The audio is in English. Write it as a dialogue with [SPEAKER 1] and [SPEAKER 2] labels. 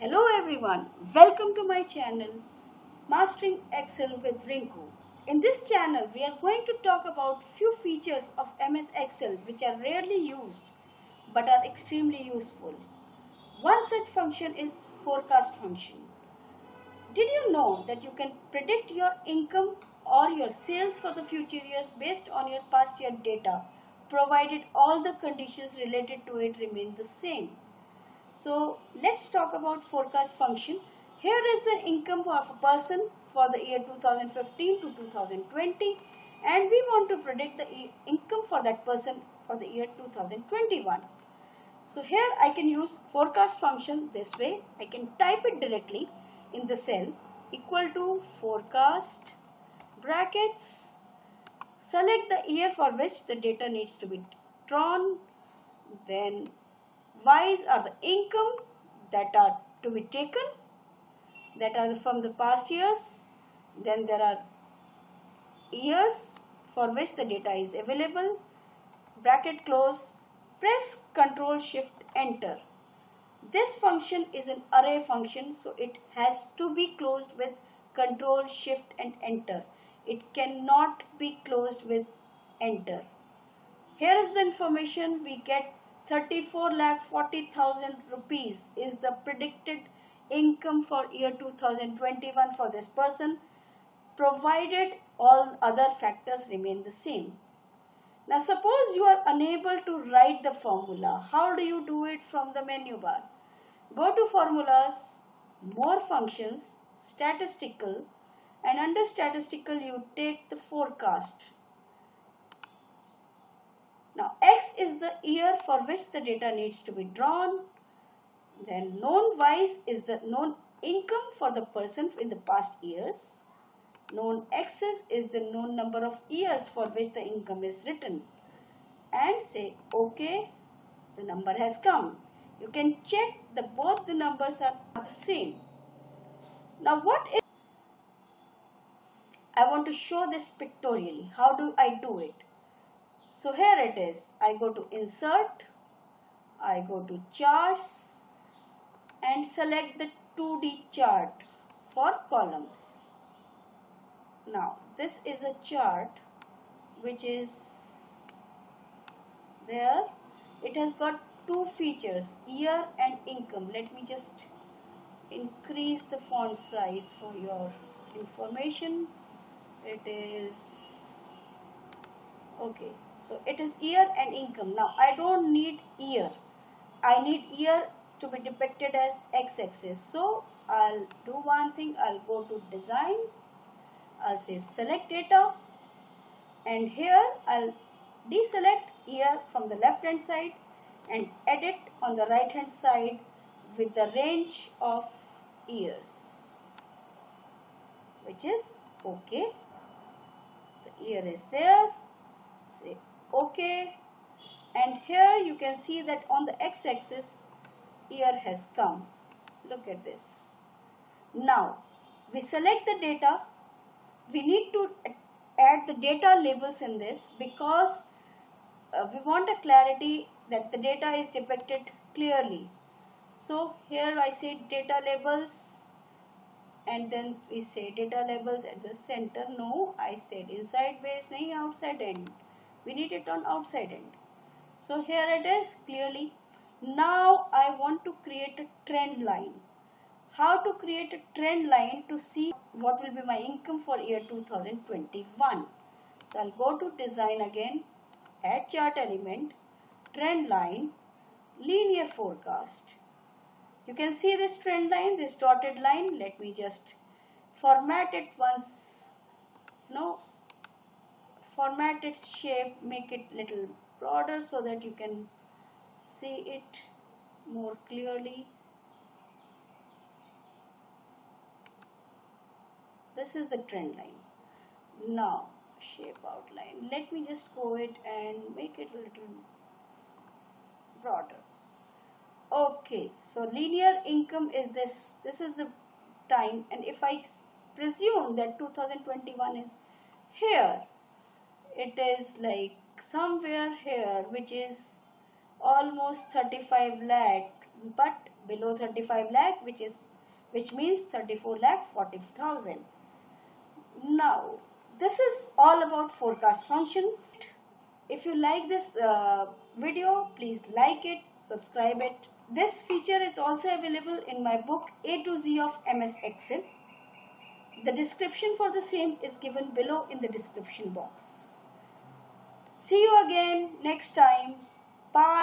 [SPEAKER 1] Hello everyone, welcome to my channel Mastering Excel with Rinku. In this channel we are going to talk about few features of MS Excel which are rarely used but are extremely useful. One such function is forecast function. Did you know that you can predict your income or your sales for the future years based on your past year data provided all the conditions related to it remain the same? So let's talk about forecast function. Here is the income of a person for the year 2015 to 2020 and we want to predict the income for that person for the year 2021. So here I can use forecast function this way. I can type it directly in the cell equal to forecast brackets, select the year for which the data needs to be drawn, then Y's are the income that are to be taken, that are from the past years. Then there are years for which the data is available. Bracket close. Press Ctrl Shift Enter. This function is an array function, so it has to be closed with Ctrl Shift and Enter. It cannot be closed with Enter. Here is the information we get. 34,40,000 rupees is the predicted income for year 2021 for this person, provided all other factors remain the same. Now suppose you are unable to write the formula. How do you do it from the menu bar? Go to formulas, more functions, statistical, and under statistical you take the forecast. Now X is the year for which the data needs to be drawn. Then known Y's is the known income for the person in the past years. Known X's is the known number of years for which the income is written. And say OK, the number has come. You can check that both the numbers are the same. Now what if I want to show this pictorially? How do I do it? So here it is. I go to Insert, I go to Charts and select the 2D chart for columns. Now this is a chart which is there. It has got two features, year and income. Let me just increase the font size for your information. It is okay. So it is year and income. Now I don't need year. I need year to be depicted as x-axis. So I'll do one thing. I'll go to design. I'll say select data. And here I'll deselect year from the left hand side and edit on the right hand side with the range of years, which is OK. The year is there. Say OK, and here you can see that on the x-axis year has come. Look at this. Now we select the data. We need to add the data labels in this because we want a clarity that the data is depicted clearly. So here I say data labels and then we say data labels at the center. No, I said inside base, nahi outside end. We need it on outside end. So here it is clearly. Now I want to create a trend line. How to create a trend line to see what will be my income for year 2021. So I'll go to design again, add chart element, trend line, linear forecast. You can see this trend line, this dotted line. Let me just format it once. Format its shape, make it little broader so that you can see it more clearly. This is the trend line. Now shape outline. Let me just go it and make it a little broader. Okay, so linear income is this. This is the time, and if I presume that 2021 is here, it is like somewhere here, which is almost 35 lakh, but below 35 lakh, which means 34 lakh 40,000. Now, this is all about forecast function. If you like this video, please like it, subscribe it. This feature is also available in my book A to Z of MS Excel. The description for the same is given below in the description box. See you again next time. Bye.